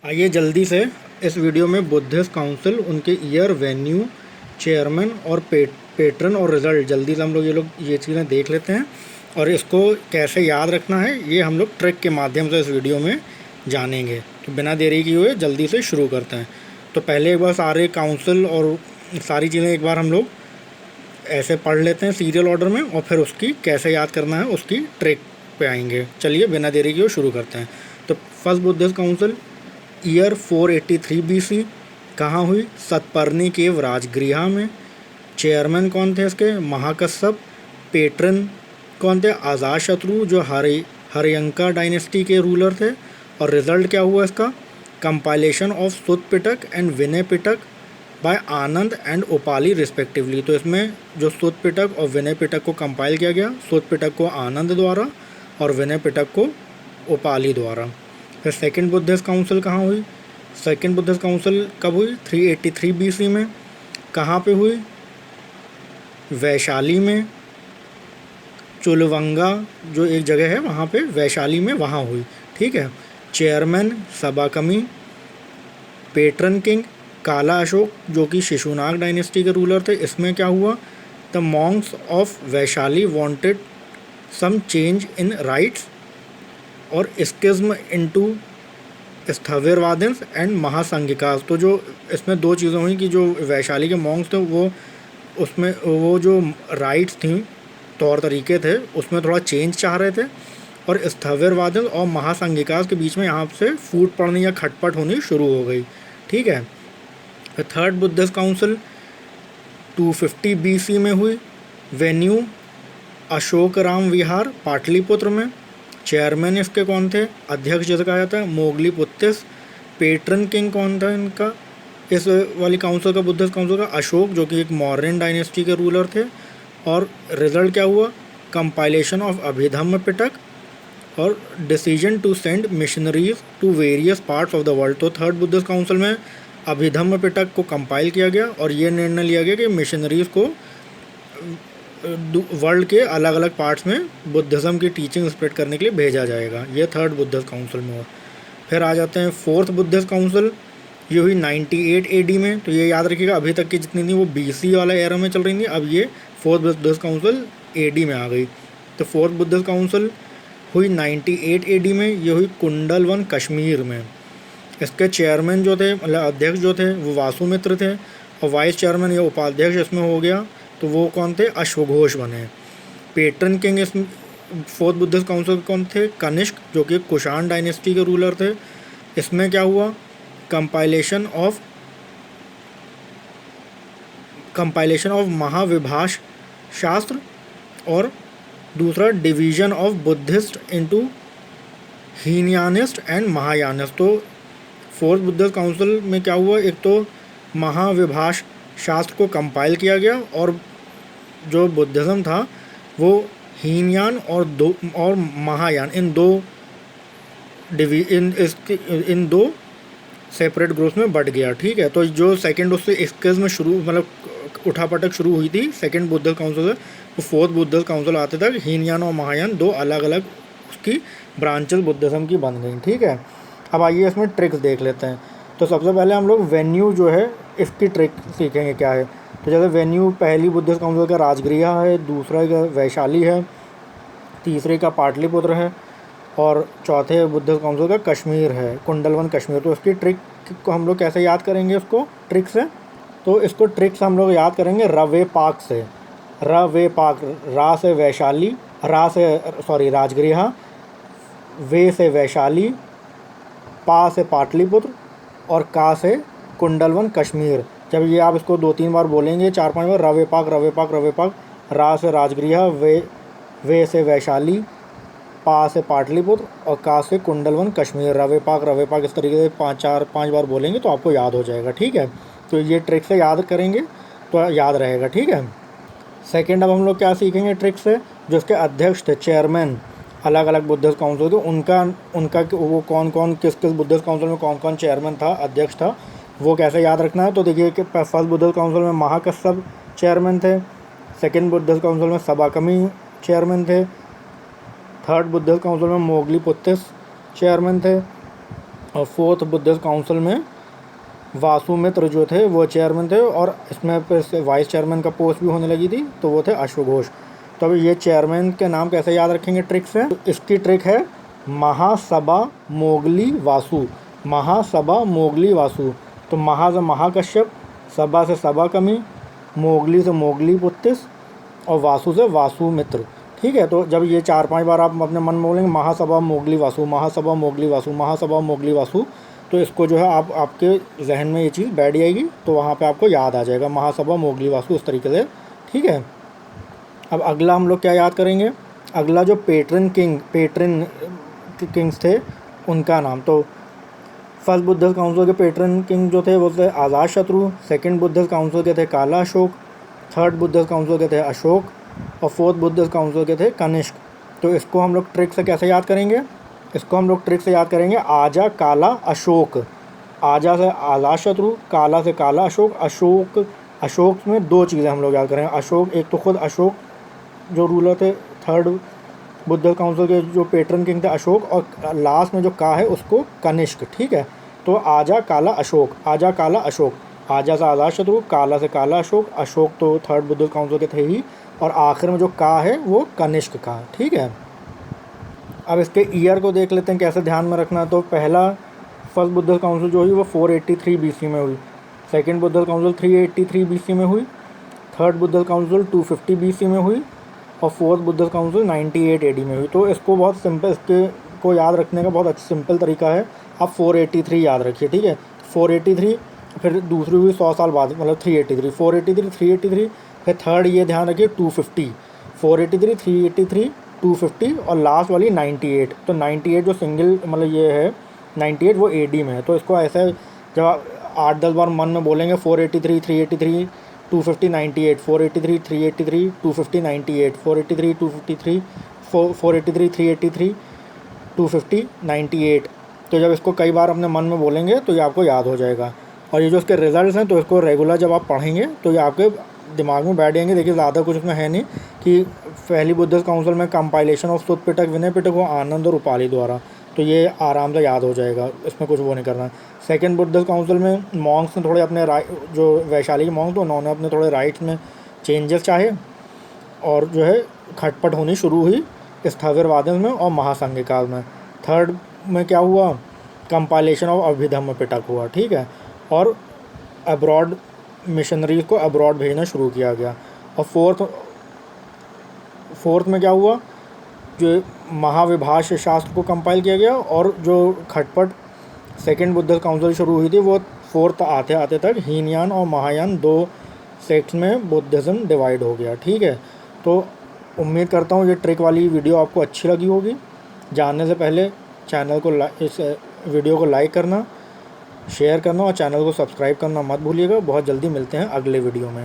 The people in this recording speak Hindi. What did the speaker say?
आइए जल्दी से इस वीडियो में बुद्धिस्ट काउंसिल, उनके ईयर, वेन्यू, चेयरमैन और पेट्रन और रिज़ल्ट जल्दी से हम लोग ये चीज़ें देख लेते हैं। और इसको कैसे याद रखना है ये हम लोग ट्रिक के माध्यम से इस वीडियो में जानेंगे। तो बिना देरी किए हुए जल्दी से शुरू करते हैं। तो पहले एक बार सारे काउंसिल और सारी चीज़ें एक बार हम लोग ऐसे पढ़ लेते हैं सीरियल ऑर्डर में, और फिर उसकी कैसे याद करना है उसकी ट्रिक पे आएंगे। चलिए बिना देरी किए शुरू करते हैं। तो first Buddhist council year 483 BC कहाँ हुई? सतपर्णी केव राजगृह में। चेयरमैन कौन थे इसके? महाकश्यप। पेट्रन कौन थे? अजातशत्रु, जो हरियंका डायनेस्टी के रूलर थे। और रिजल्ट क्या हुआ इसका? Compilation of Sutta Pitaka and Vinaya Pitaka by Ananda and Upali respectively. तो इसमें जो सुत पिटक और विनय पिटक को कंपाइल किया गया, सुत पिटक को आनंद द्वारा और विनय पिटक को ओपाली द्वारा। फिर सेकंड बुद्धिस्ट काउंसिल कहाँ हुई? सेकंड बुद्धिस्ट काउंसिल कब हुई? 383 BC में। कहाँ पे हुई? वैशाली में। चुलवंगा जो एक जगह है वहाँ पे, वैशाली में, वहाँ हुई। ठीक है। चेयरमैन सबाकमी। पेट्रन किंग काला अशोक, जो कि शिशुनाग डायनेस्टी के रूलर थे। इसमें क्या हुआ? The monks of Vaishali wanted some change in rites और स्किज्म इनटू स्थविरवादिन्स एंड महासंघिकास। तो जो इसमें दो चीज़ें हुई कि जो वैशाली के मॉन्क्स थे वो जो राइट्स थी, तौर तरीके थे, उसमें थोड़ा चेंज चाह रहे थे। और स्थविरवादिन और महासंघिकास के बीच में यहाँ से फूट पड़नी या खटपट होनी शुरू हो गई। ठीक है। फिर थर्ड बुद्धिस्ट काउंसिल 250 BC में हुई। वेन्यू अशोक राम विहार पाटलिपुत्र में। चेयरमैन इसके कौन थे? अध्यक्ष जिसे कहा जाता है मोगली पुत्तिस। पेट्रन किंग कौन था इनका, इस वाली काउंसिल का, बुद्धिस्ट काउंसिल का? अशोक, जो कि एक मौर्यन डायनेस्टी के रूलर थे। और रिजल्ट क्या हुआ? कंपाइलेशन ऑफ अभिधम्म पिटक और decision to send missionaries to various parts of the world. तो थर्ड बुद्धिस्ट काउंसिल में अभिधम्म पिटक को कंपाइल किया गया और ये निर्णय लिया गया कि मिशनरीज़ को वर्ल्ड के अलग अलग पार्ट्स में बुद्धिज़्म की टीचिंग स्प्रेड करने के लिए भेजा जाएगा। ये थर्ड बुद्धिस्ट काउंसिल में हुआ। फिर आ जाते हैं फोर्थ बुद्धिस्ट काउंसिल। ये हुई 98 AD में। तो ये याद रखिएगा, अभी तक की जितनी थी वो BC वाला एरा में चल रही थी, अब ये फोर्थ बुद्धिस्ट काउंसिल AD में आ गई। तो फोर्थ बुद्धिस्ट काउंसिल हुई 98 AD में। ये हुई कुंडलवन कश्मीर में। इसके चेयरमैन जो थे, मतलब अध्यक्ष जो थे, वो वासुमित्र थे। और वाइस चेयरमैन या उपाध्यक्ष इसमें हो गया, तो वो कौन थे? अश्वघोष बने। पेट्रन किंग इस फोर्थ बुद्धिस्ट काउंसिल कौन थे? कनिष्क, जो कि कुषाण डायनेस्टी के रूलर थे। इसमें क्या हुआ? कंपाइलेशन ऑफ महाविभाष शास्त्र और दूसरा division of Buddhist into Hinayanist and Mahayanist. तो फोर्थ बुद्धिस्ट काउंसिल में क्या हुआ? एक तो महाविभाष शास्त्र को कंपाइल किया गया और जो बुद्धिज़्म था वो हीनयान और महायान, इन दो सेपरेट ग्रुप्स में बढ़ गया। ठीक है। तो जो सेकंड उससे स्किज्म में शुरू, मतलब उठापटक शुरू हुई थी सेकंड बुद्धिस्ट काउंसिल से, तो फोर्थ बुद्धिस्ट काउंसिल आते तक हीनयान और महायान दो अलग अलग उसकी ब्रांचेस बुद्धिज़्म की बन गई। ठीक है। अब आइए इसमें ट्रिक्स देख लेते हैं। तो सबसे पहले हम लोग वेन्यू जो है इसकी ट्रिक सीखेंगे क्या है। तो जैसे वेन्यू पहली बुद्धिस्ट काउंसिल का राजगृह है, दूसरा का वैशाली है, तीसरे का पाटलिपुत्र है और चौथे बुद्धिस्ट काउंसिल का कश्मीर है, कुंडलवन कश्मीर। तो इसकी ट्रिक को हम लोग कैसे याद करेंगे? उसको ट्रिक से, तो इसको ट्रिक से हम लोग याद करेंगे रवे पाक से। रवे पाक, रा से वैशाली, राजगृह, वे से वैशाली, पा से पाटलिपुत्र और का से कुंडलवन कश्मीर। जब ये आप इसको 2-3 बार बोलेंगे, 4-5 बार, रवे पाक रवे पाक रवे पाक, रा से राजगृह, वे से वैशाली, पा से पाटलिपुत्र और का से कुंडलवन कश्मीर, रवे पाक, इस तरीके से 5 बार बोलेंगे तो आपको याद हो जाएगा। ठीक है। तो ये ट्रिक से याद करेंगे तो याद रहेगा। ठीक है। सेकेंड, अब हम लोग क्या सीखेंगे ट्रिक से? जो उसके अध्यक्ष थे, चेयरमैन अलग अलग बुद्धिस्ट काउंसिल के, उनका वो कौन कौन, किस किस बुद्धिस्ट काउंसिल में कौन कौन चेयरमैन था, अध्यक्ष था, वो कैसे याद रखना है। तो देखिए कि फर्स्ट बुद्धिस्ट काउंसिल में महाकश्यप चेयरमैन थे। सेकंड बुद्धिस्ट काउंसिल में सबाकमी चेयरमैन थे। थर्ड बुद्धिस्ट काउंसिल में मोगली पुत्तिस चेयरमैन थे। और फोर्थ बुद्धिस्ट काउंसिल में वासुमित्र जो थे वो चेयरमैन थे, और इसमें फिर से वाइस चेयरमैन का पोस्ट भी होने लगी थी, तो वो थे अश्वघोष। तो अभी ये चेयरमैन के नाम कैसे याद रखेंगे ट्रिक से, तो इसकी ट्रिक है महासभा मोगली वासु। महासभा मोगली वासु, तो महा से महाकश्यप, सभा से सभा कमी, मोगली से मोगली पुत्तिस, और वासु से वासुमित्र। ठीक है, तो जब ये 4-5 बार आप अपने मन में बोलेंगे महासभा मोगली वासु, महासभा मोगली वासु, महासभा मोगली वासु, तो इसको जो है आपके जहन में ये चीज़ बैठ जाएगी, तो वहाँ पे आपको याद आ जाएगा महासभा मोगली वासु इस तरीके से। ठीक है, अब अगला हम लोग क्या याद करेंगे, अगला जो पेट्रन किंग्स थे उनका नाम। तो फर्स्ट बुद्धिस्ट काउंसिल के पेट्रन किंग जो थे वो थे आज़ाद शत्रु, सेकंड बुद्धिस्ट काउंसिल के थे काला अशोक, थर्ड बुद्धिस्ट काउंसिल के थे अशोक, और फोर्थ बुद्धिस्ट काउंसिल के थे कनिष्क। तो इसको हम लोग ट्रिक से कैसे याद करेंगे, इसको हम लोग ट्रिक से याद करेंगे आजा काला अशोक। आजा से आज़ाद शत्रु, काला से काला अशोक। अशोक में 2 चीज़ें हम लोग याद करेंगे। अशोक, एक तो खुद अशोक जो रूलर थे थर्ड बुद्धिस्ट काउंसिल के, जो पेट्रन किंग थे अशोक, और लास्ट में जो का है उसको कनिष्क। ठीक है, तो आजा काला अशोक, आजा काला अशोक, आजा से आज़ाद शत्रु, काला से काला अशोक, अशोक तो थर्ड बुद्धिस्ट काउंसिल के थे ही, और आखिर में जो का है वो कनिष्क का। ठीक है, अब इसके ईयर को देख लेते हैं कैसे ध्यान में रखना। तो पहला फर्स्ट बुद्धिस्ट काउंसिल जो हुई वो 483 BC में हुई, सेकंड बुद्धिस्ट काउंसिल 383 BC में हुई, थर्ड बुद्धिस्ट काउंसिल 250 BC में हुई, और फोर्थ बुद्धिस्ट काउंसिल 98 AD में हुई। तो इसको बहुत सिंपल, इसके को याद रखने का बहुत अच्छा सिंपल तरीका है, आप 483 याद रखिए। ठीक है, 483, फिर दूसरी हुई 100 साल बाद, मतलब 383, 483 383, फिर थर्ड ये ध्यान रखिए 250, 483 383 250, और लास्ट वाली 98। तो 98 जो सिंगल मतलब ये है 98 वो AD में है। तो इसको ऐसे जब आप 8-10 बार मन में बोलेंगे 483 383 250 98, 483 383 250 98, 483 253 483 383 250 98। तो जब इसको कई बार अपने मन में बोलेंगे तो ये आपको याद हो जाएगा। और ये जो इसके रिजल्ट्स हैं, तो इसको रेगुलर जब आप पढ़ेंगे तो ये आपके दिमाग में बैठ जाएंगे। देखिए ज़्यादा कुछ इसमें है नहीं कि पहली बुद्धिस्ट काउंसिल में कंपाइलेशन ऑफ सुत पिटक विनय पिटक वो आनंद और उपाली द्वारा, तो ये आराम से याद हो जाएगा, इसमें कुछ वो नहीं करना। सेकंड बुद्धिस्ट काउंसिल में मॉन्क्स ने थोड़े अपने जो वैशाली के मॉन्क, तो उन्होंने अपने थोड़े राइट्स में चेंजेस चाहे, और जो है खटपट होनी शुरू हुई स्थविरवादन में और महासंघिकाल में। थर्ड में क्या हुआ, कंपाइलेशन ऑफ अभिधम्म पिटक हुआ। ठीक है, और अब्रॉड मिशनरीज को अब्रॉड भेजना शुरू किया गया। और फोर्थ में क्या हुआ, जो महाविभाष्य शास्त्र को कंपाइल किया गया, और जो खटपट सेकंड बुद्धिस्ट काउंसिल शुरू हुई थी वो फोर्थ आते आते तक हीनयान और महायान 2 सेक्ट्स में बुद्धिज़्म डिवाइड हो गया। ठीक है, तो उम्मीद करता हूँ ये ट्रिक वाली वीडियो आपको अच्छी लगी होगी। जानने से पहले चैनल को इस वीडियो को लाइक करना, शेयर करना और चैनल को सब्सक्राइब करना मत भूलिएगा। बहुत जल्दी मिलते हैं अगले वीडियो में।